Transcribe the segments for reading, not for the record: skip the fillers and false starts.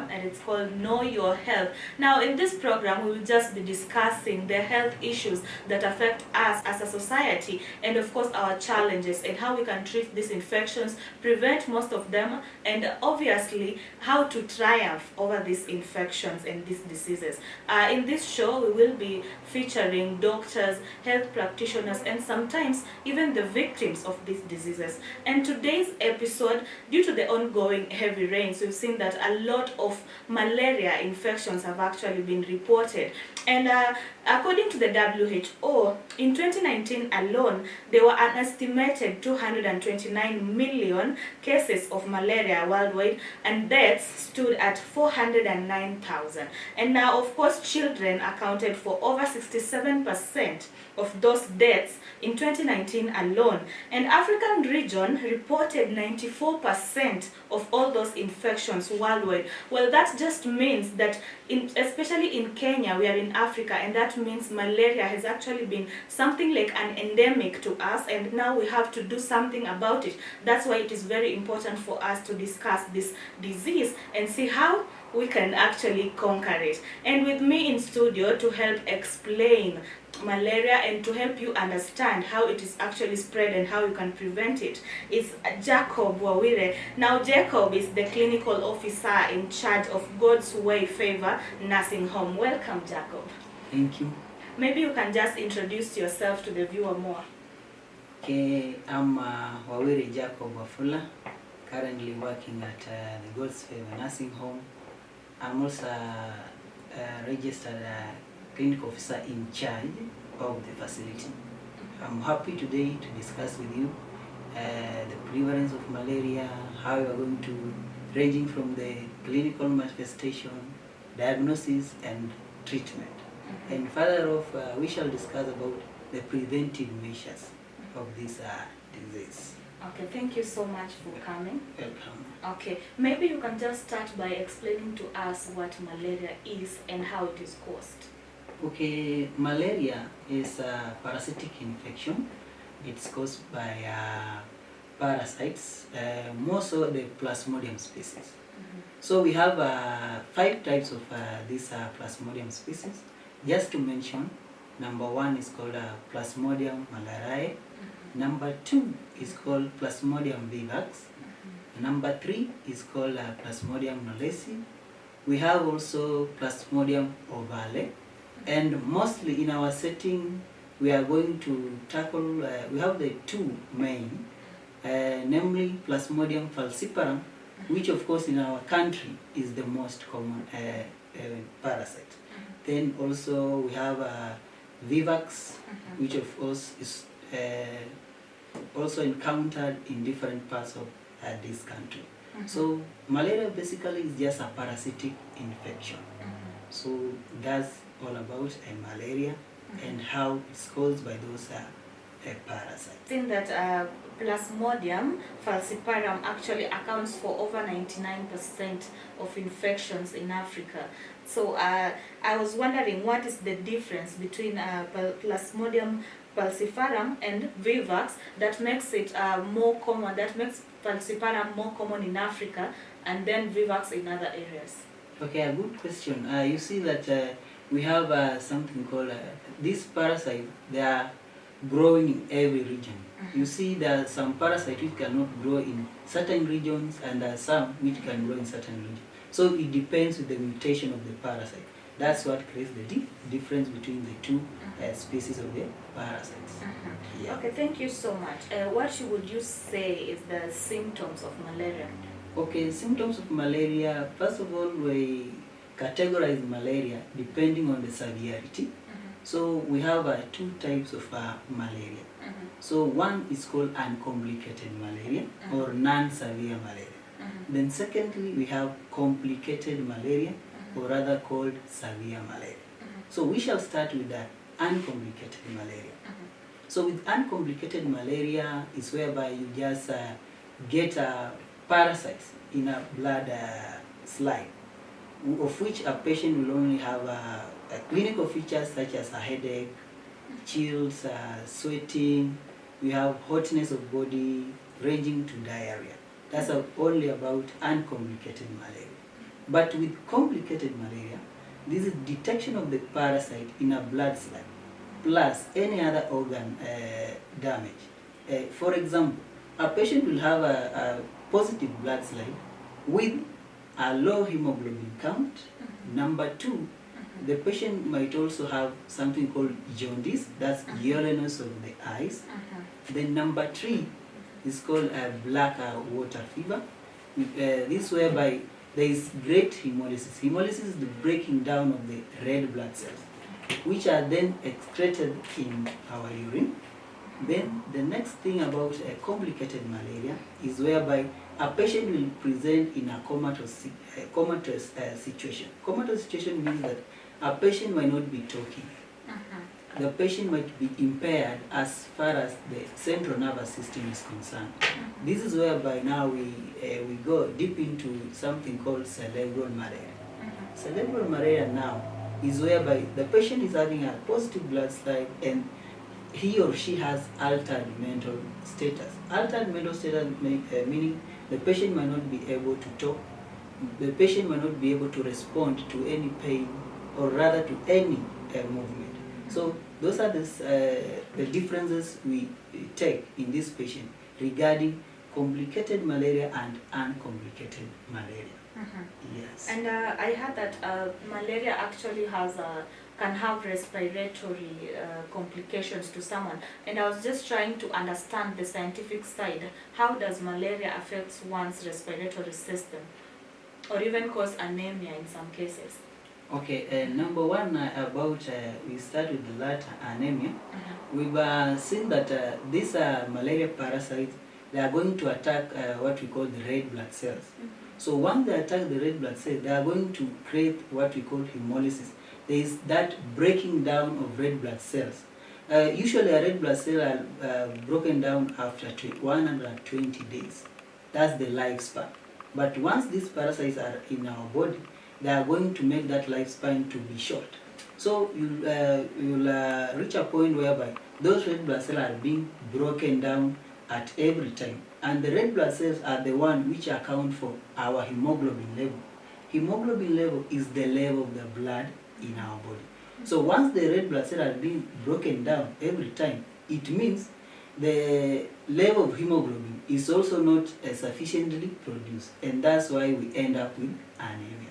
program, and it's called Know Your Health. Now, in this program, we will just be discussing the health issues that affect us as a society, and of course our challenges and how we can treat these infections, prevent most of them, and obviously how to triumph over these infections and these diseases. In this show, we will be featuring doctors, health practitioners, and sometimes even the victims of these diseases. And today's episode, due to the ongoing heavy rains, we've seen that a lot of malaria infections have actually been reported. And according to the WHO, in 2019 alone, there were an estimated 229 million cases of malaria worldwide, and deaths stood at 409,000. And now, of course, children accounted for over 67% of those deaths in 2019 alone. And African region reported 94% of all those infections worldwide. Well, that just means that especially in Kenya, we are in Africa, and that means malaria has actually been something like an endemic to us, and now we have to do something about it. That's why it is very important for us to discuss this disease and see how we can actually conquer it. And with me in studio to help explain malaria and to help you understand how it is actually spread and how you can prevent it is Jacob Wawire. Now, Jacob is the clinical officer in charge of God's Way Favor Nursing Home. Welcome, Jacob. Thank you. Maybe you can just introduce yourself to the viewer more. Okay, I'm Wawire Jacob Wafula, currently working at the God's Favor Nursing Home. I'm also a registered clinical officer in charge of the facility. I'm happy today to discuss with you the prevalence of malaria, how you are going to, ranging from the clinical manifestation, diagnosis and treatment. And further off, we shall discuss about the preventive measures of this disease. Okay, thank you so much for coming. Welcome. Okay, maybe you can just start by explaining to us what malaria is and how it is caused. Okay, malaria is a parasitic infection. It's caused by parasites, more so the Plasmodium species. So we have 5 types of these Plasmodium species. Just to mention, number 1 is called Plasmodium malariae. Number 2 is called Plasmodium vivax. Number 3 is called Plasmodium knowlesi. We have also Plasmodium ovale. And mostly in our setting, we are going to tackle, we have the 2 main, namely Plasmodium falciparum, which of course in our country is the most common parasite. Then also we have vivax, which of course is also encountered in different parts of this country. So malaria basically is just a parasitic infection. So that's all about malaria and how it's caused by those parasites. I think that Plasmodium falciparum actually accounts for over 99% of infections in Africa. So I was wondering, what is the difference between Plasmodium falciparum and vivax that makes it more common, that makes falciparum more common in Africa and then vivax in other areas? Okay, a good question. You see that we have something called, these parasites, they are growing in every region. You see there are some parasites which cannot grow in certain regions and there are some which can grow in certain regions. So it depends with the mutation of the parasite. That's what creates the difference between the 2 species of the parasites. Yeah. Okay, thank you so much. What would you say is the symptoms of malaria? Okay, symptoms of malaria, first of all, we categorize malaria depending on the severity. So we have 2 types of malaria. So one is called uncomplicated malaria or non-severe malaria. Then secondly, we have complicated malaria or rather called severe malaria. So we shall start with the uncomplicated malaria. So with uncomplicated malaria is whereby you just get parasites in a blood slide, of which a patient will only have clinical features such as a headache, chills, sweating, we have hotness of body ranging to diarrhea. That's only about uncomplicated malaria. But with complicated malaria, this is detection of the parasite in a blood slide plus any other organ damage. For example, a patient will have a positive blood slide with a low hemoglobin count. Number two, the patient might also have something called jaundice, that's yellowness of the eyes. Then number three is called black water fever. This whereby there is great hemolysis. Hemolysis is the breaking down of the red blood cells, which are then excreted in our urine. Then the next thing about complicated malaria is whereby a patient will present in a comatose situation. Comatose situation means that a patient might not be talking. The patient might be impaired as far as the central nervous system is concerned. This is whereby now we go deep into something called cerebral malaria. Cerebral malaria now is whereby the patient is having a positive blood slide and he or she has altered mental status. Altered mental status meaning the patient might not be able to talk, the patient might not be able to respond to any pain or rather to any movement. So those are the differences we take in this patient regarding complicated malaria and uncomplicated malaria. Yes. And I heard that malaria actually can have respiratory complications to someone. And I was just trying to understand the scientific side. How does malaria affect one's respiratory system, or even cause anemia in some cases? Okay, number one about, we start with the latter, anemia. We've seen that these malaria parasites, they are going to attack what we call the red blood cells. So once they attack the red blood cells, they are going to create what we call hemolysis. There is that breaking down of red blood cells. Usually a red blood cell are broken down after 120 days. That's the lifespan. But once these parasites are in our body, they are going to make that lifespan to be short. So you'll reach a point whereby those red blood cells are being broken down at every time. And the red blood cells are the one which account for our hemoglobin level. Hemoglobin level is the level of the blood in our body. So once the red blood cells are being broken down every time, it means the level of hemoglobin is also not sufficiently produced, and that's why we end up with anemia.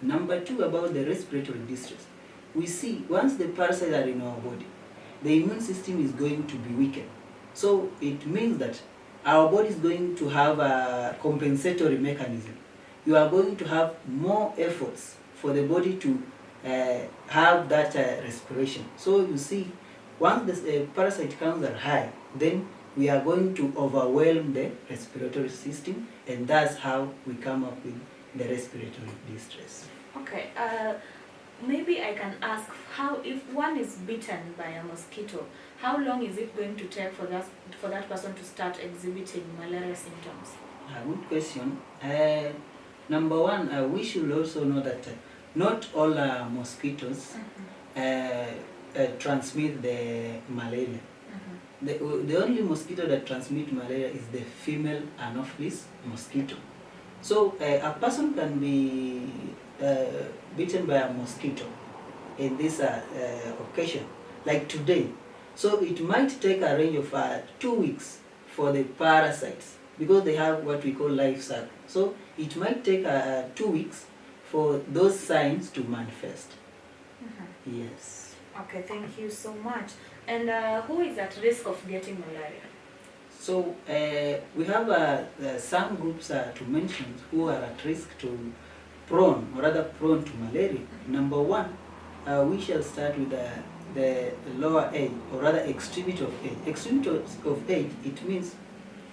Number two, about the respiratory distress. We see once the parasites are in our body, the immune system is going to be weakened. So it means that our body is going to have a compensatory mechanism. You are going to have more efforts for the body to have that respiration. So you see, once the parasite counts are high, then we are going to overwhelm the respiratory system, and that's how we come up with the respiratory distress. Okay, maybe I can ask, how, if one is bitten by a mosquito, how long is it going to take for that person to start exhibiting malaria symptoms? Good question. Number one, we should also know that not all mosquitoes transmit the malaria. The only mosquito that transmits malaria is the female Anopheles mosquito. So a person can be bitten by a mosquito in this occasion, like today. So it might take a range of 2 weeks for the parasites, because they have what we call life cycle. So it might take 2 weeks for those signs to manifest. Yes. Okay, thank you so much. And who is at risk of getting malaria? So we have some groups to mention who are at risk to prone to malaria. Number one, we shall start with the lower age, or rather extremity of age. Extremity of age, it means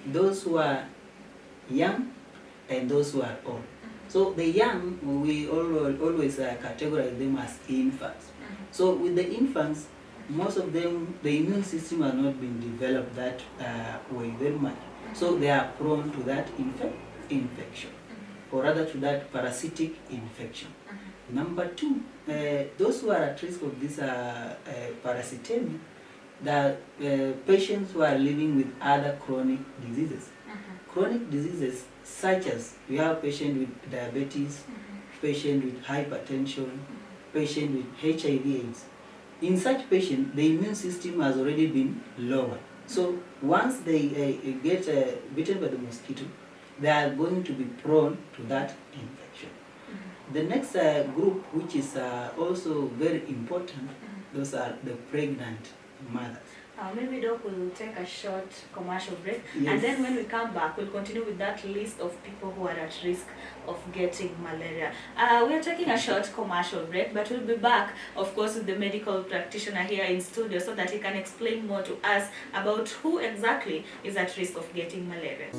those who are young and those who are old. So the young, we always categorize them as infants. So with the infants, most of them, the immune system has not been developed that way very much. So they are prone to that infection, or rather to that parasitic infection. Number two, those who are at risk of this parasitemia, the patients who are living with other chronic diseases. Chronic diseases such as, we have patients with diabetes, patient with hypertension, patient with HIV/AIDS. In such patient, the immune system has already been lowered. So once they get bitten by the mosquito, they are going to be prone to that infection. The next group, which is also very important, those are the pregnant mothers. Maybe Doc will take a short commercial break, Yes. and then when we come back, we'll continue with that list of people who are at risk of getting malaria. We are taking a short commercial break, but we'll be back, of course, with the medical practitioner here in studio so that he can explain more to us about who exactly is at risk of getting malaria.